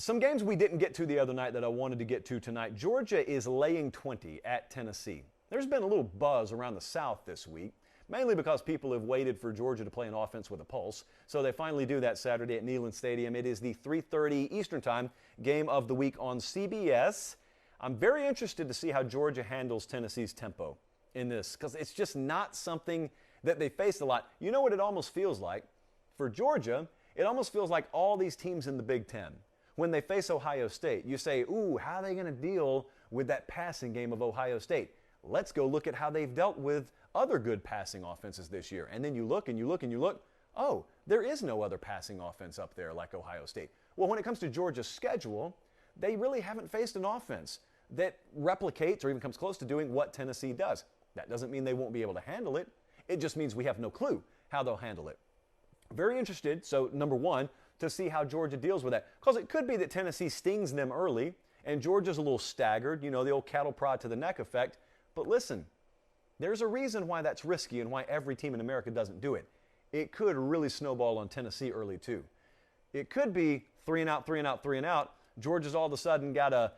Some games we didn't get to the other night that I wanted to get to tonight. Georgia is laying 20 at Tennessee. There's been a little buzz around the South this week, mainly because people have waited for Georgia to play an offense with a pulse. So they finally do that Saturday at Neyland Stadium. It is the 3:30 Eastern Time game of the week on CBS. I'm very interested to see how Georgia handles Tennessee's tempo in this, because it's just not something that they faced a lot. You know what it almost feels like? For Georgia, it almost feels like all these teams in the Big Ten. When they face Ohio State, you say, ooh, how are they going to deal with that passing game of Ohio State? Let's go look at how they've dealt with other good passing offenses this year. And then you look and you look and you look, oh, there is no other passing offense up there like Ohio State. Well, when it comes to Georgia's schedule, they really haven't faced an offense that replicates or even comes close to doing what Tennessee does. That doesn't mean they won't be able to handle it. It just means we have no clue how they'll handle it. Very interested, so number one, to see how Georgia deals with that. Because it could be that Tennessee stings them early and Georgia's a little staggered, you know, the old cattle prod to the neck effect. But listen, there's a reason why that's risky and why every team in America doesn't do it. It could really snowball on Tennessee early too. It could be 3 and out, 3 and out, 3 and out. Georgia's all of a sudden got a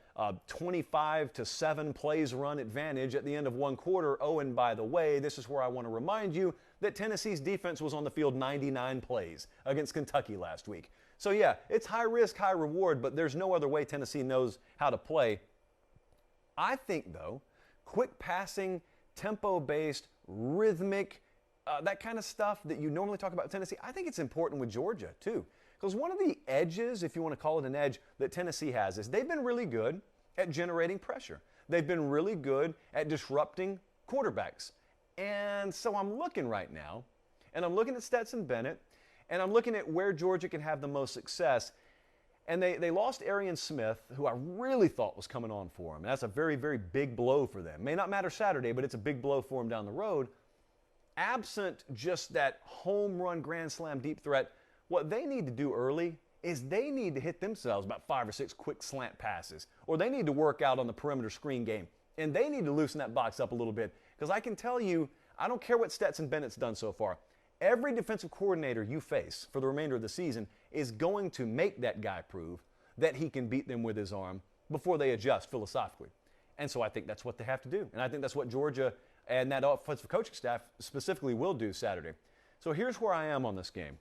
25-7 plays run advantage at the end of one quarter. Oh, and by the way, this is where I want to remind you that Tennessee's defense was on the field 99 plays against Kentucky last week. So yeah, it's high risk, high reward, but there's no other way Tennessee knows how to play. I think, though, quick passing, tempo-based, rhythmic, that kind of stuff that you normally talk about Tennessee, I think it's important with Georgia, too. Because one of the edges, if you want to call it an edge, that Tennessee has is they've been really good at generating pressure. They've been really good at disrupting quarterbacks. And so I'm looking right now, and I'm looking at Stetson Bennett, and I'm looking at where Georgia can have the most success. And they lost Arian Smith, who I really thought was coming on for them. And that's a very, very big blow for them. May not matter Saturday, but it's a big blow for them down the road. Absent just that home run, grand slam, deep threat, what they need to do early is they need to hit themselves about 5 or 6 quick slant passes, or they need to work out on the perimeter screen game, and they need to loosen that box up a little bit, because I can tell you, I don't care what Stetson Bennett's done so far, every defensive coordinator you face for the remainder of the season is going to make that guy prove that he can beat them with his arm before they adjust philosophically. And so I think that's what they have to do, and I think that's what Georgia and that offensive coaching staff specifically will do Saturday. So here's where I am on this game.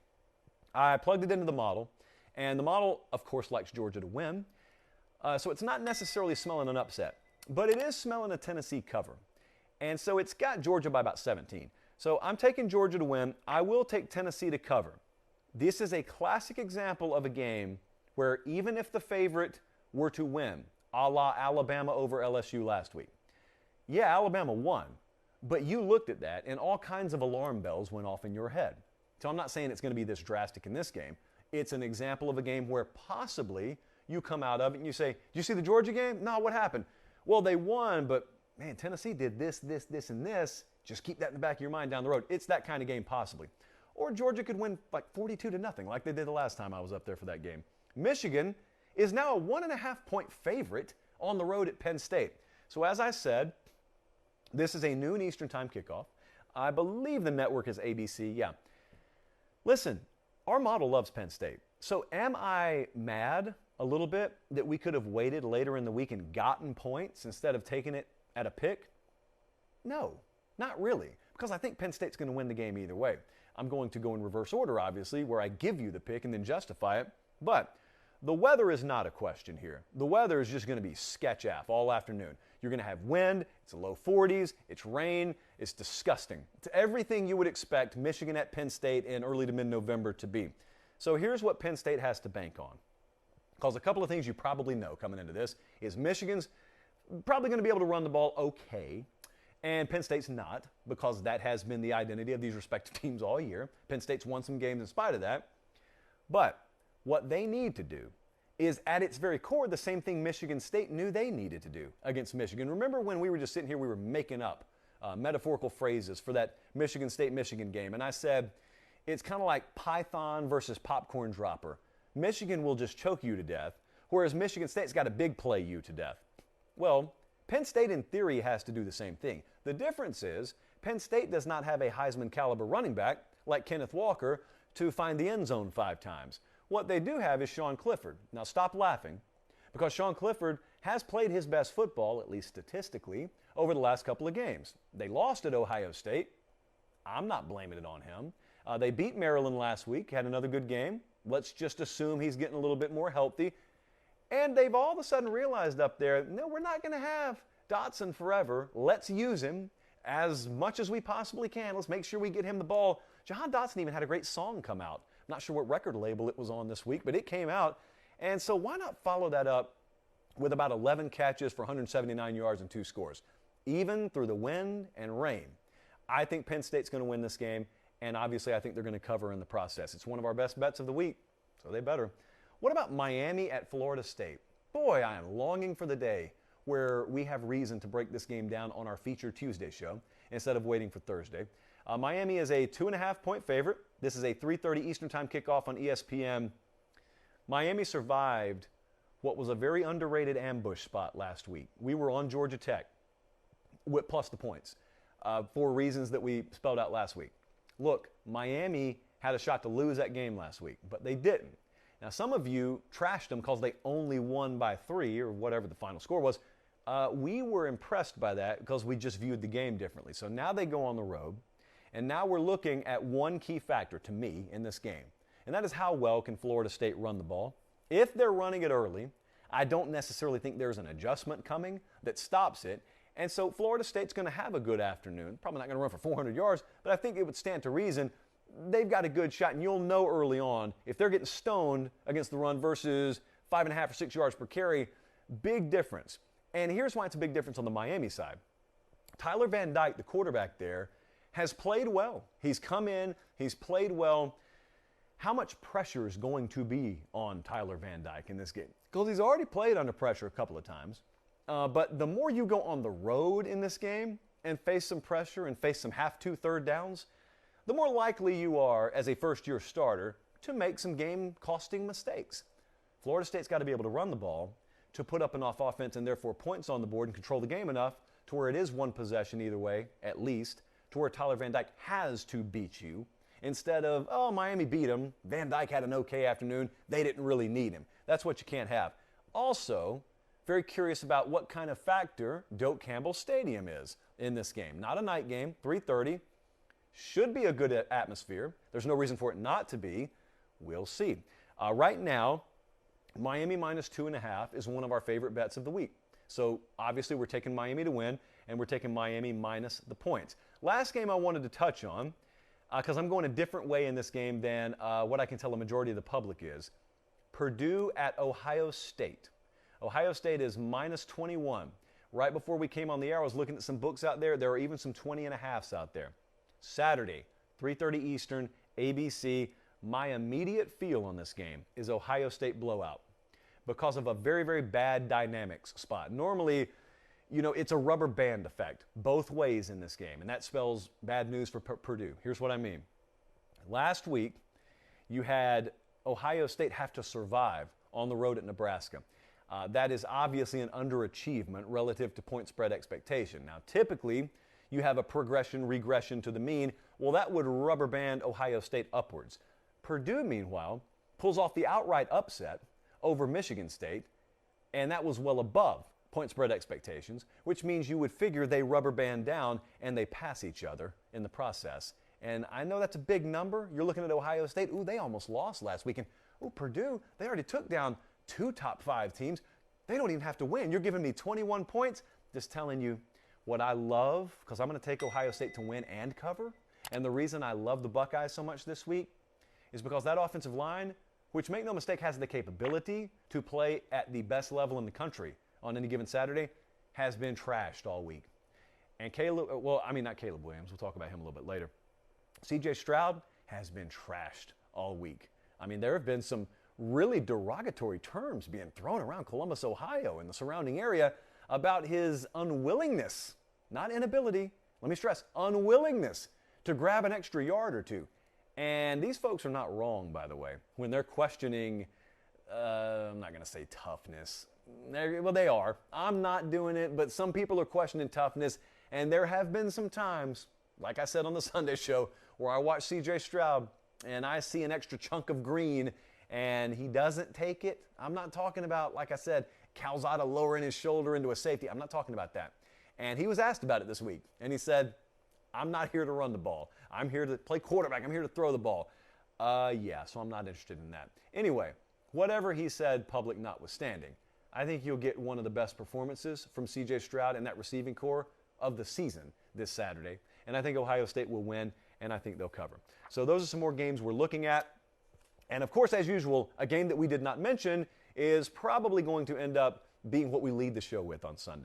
I plugged it into the model, and the model, of course, likes Georgia to win. So it's not necessarily smelling an upset, but it is smelling a Tennessee cover. And so it's got Georgia by about 17. So I'm taking Georgia to win. I will take Tennessee to cover. This is a classic example of a game where even if the favorite were to win, a la Alabama over LSU last week, yeah, Alabama won, but you looked at that and all kinds of alarm bells went off in your head. So I'm not saying it's going to be this drastic in this game. It's an example of a game where possibly you come out of it and you say, did you see the Georgia game? No, what happened? Well, they won, but man, Tennessee did this, this, and this. Just keep that in the back of your mind down the road. It's that kind of game possibly. Or Georgia could win like 42-0 like they did the last time I was up there for that game. Michigan is now a 1.5-point favorite on the road at Penn State. So as I said, this is a noon Eastern time kickoff. I believe the network is ABC, yeah. Listen, our model loves Penn State. So am I mad a little bit that we could have waited later in the week and gotten points instead of taking it at a pick? No, not really, because I think Penn State's going to win the game either way. I'm going to go in reverse order, obviously, where I give you the pick and then justify it. But the weather is not a question here. The weather is just going to be sketch-af all afternoon. You're going to have wind, it's low 40s, it's rain, it's disgusting. It's everything you would expect Michigan at Penn State in early to mid-November to be. So here's what Penn State has to bank on. Because a couple of things you probably know coming into this is Michigan's probably going to be able to run the ball okay, and Penn State's not, because that has been the identity of these respective teams all year. Penn State's won some games in spite of that. But what they need to do is at its very core the same thing Michigan State knew they needed to do against Michigan. Remember when we were just sitting here, we were making up metaphorical phrases for that Michigan State-Michigan game, and I said it's kind of like Python versus popcorn dropper. Michigan will just choke you to death, whereas Michigan State's got a big play you to death. Well, Penn State in theory has to do the same thing. The difference is Penn State does not have a Heisman caliber running back like Kenneth Walker to find the end zone 5 times. What they do have is Sean Clifford. Now stop laughing, because Sean Clifford has played his best football, at least statistically, over the last couple of games. They lost at Ohio State. I'm not blaming it on him. They beat Maryland last week, had another good game. Let's just assume he's getting a little bit more healthy. And they've all of a sudden realized up there, no, we're not going to have Dotson forever. Let's use him as much as we possibly can. Let's make sure we get him the ball. Jahan Dotson even had a great song come out. I'm not sure what record label it was on this week, but it came out. And so why not follow that up with about 11 catches for 179 yards and 2 scores, even through the wind and rain? I think Penn State's going to win this game, and obviously I think they're going to cover in the process. It's one of our best bets of the week, so they better. What about Miami at Florida State? Boy, I am longing for the day where we have reason to break this game down on our Feature Tuesday show instead of waiting for Thursday. Miami is a 2.5-point favorite. This is a 3:30 Eastern Time kickoff on ESPN. Miami survived what was a very underrated ambush spot last week. We were on Georgia Tech plus the points for reasons that we spelled out last week. Look, Miami had a shot to lose that game last week, but they didn't. Now, some of you trashed them because they only won by 3 or whatever the final score was. We were impressed by that because we just viewed the game differently. So now they go on the road, and now we're looking at one key factor to me in this game, and that is how well can Florida State run the ball. If they're running it early, I don't necessarily think there's an adjustment coming that stops it. And so Florida State's going to have a good afternoon. Probably not going to run for 400 yards, but I think it would stand to reason they've got a good shot, and you'll know early on if they're getting stoned against the run versus 5.5 or 6 yards per carry. Big difference. And here's why it's a big difference on the Miami side. Tyler Van Dyke, the quarterback there, has played well. He's come in, he's played well. How much pressure is going to be on Tyler Van Dyke in this game? Because he's already played under pressure a couple of times. But the more you go on the road in this game and face some pressure and face some half-2 third downs, the more likely you are as a first-year starter to make some game-costing mistakes. Florida State's got to be able to run the ball to put up enough offense and therefore points on the board and control the game enough to where it is one possession either way, at least, to where Tyler Van Dyke has to beat you instead of, oh, Miami beat him, Van Dyke had an okay afternoon, they didn't really need him. That's what you can't have. Also, very curious about what kind of factor Doak Campbell Stadium is in this game. Not a night game, 3:30. Should be a good atmosphere. There's no reason for it not to be. We'll see. Right now, Miami minus 2.5 is one of our favorite bets of the week. So obviously we're taking Miami to win, and we're taking Miami minus the points. Last game I wanted to touch on, because I'm going a different way in this game than what I can tell the majority of the public is. Purdue at Ohio State. Ohio State is minus 21. Right before we came on the air, I was looking at some books out there. There are even some 20.5s out there. Saturday, 3:30 Eastern, ABC. My immediate feel on this game is Ohio State blowout because of a very, very bad dynamics spot. Normally, you know, it's a rubber band effect both ways in this game, and that spells bad news for Purdue. Here's what I mean. Last week, you had Ohio State have to survive on the road at Nebraska. That is obviously an underachievement relative to point spread expectation. Now, typically, you have a progression, regression to the mean. Well, that would rubber band Ohio State upwards. Purdue, meanwhile, pulls off the outright upset over Michigan State, and that was well above point spread expectations, which means you would figure they rubber band down and they pass each other in the process. And I know that's a big number. You're looking at Ohio State. Ooh, they almost lost last weekend. Ooh, Purdue, they already took down 2 top 5 teams. They don't even have to win. You're giving me 21 points. Just telling you what I love, because I'm going to take Ohio State to win and cover. And the reason I love the Buckeyes so much this week is because that offensive line, which make no mistake has the capability to play at the best level in the country on any given Saturday, has been trashed all week. And not Caleb Williams. We'll talk about him a little bit later. C.J. Stroud has been trashed all week. I mean, there have been some really derogatory terms being thrown around Columbus, Ohio, and the surrounding area about his unwillingness, not inability, let me stress, unwillingness to grab an extra yard or two. And these folks are not wrong, by the way, when they're questioning, I'm not going to say toughness. Well, they are. I'm not doing it, but some people are questioning toughness. And there have been some times, like I said on the Sunday show, where I watch C.J. Stroud and I see an extra chunk of green and he doesn't take it, I'm not talking about, like I said, Calzada lowering his shoulder into a safety. I'm not talking about that. And he was asked about it this week, and he said, I'm not here to run the ball. I'm here to play quarterback. I'm here to throw the ball. Yeah, so I'm not interested in that. Anyway, whatever he said, public notwithstanding, I think you'll get one of the best performances from C.J. Stroud and that receiving core of the season this Saturday. And I think Ohio State will win, and I think they'll cover. So those are some more games we're looking at. And of course, as usual, a game that we did not mention is probably going to end up being what we lead the show with on Sunday.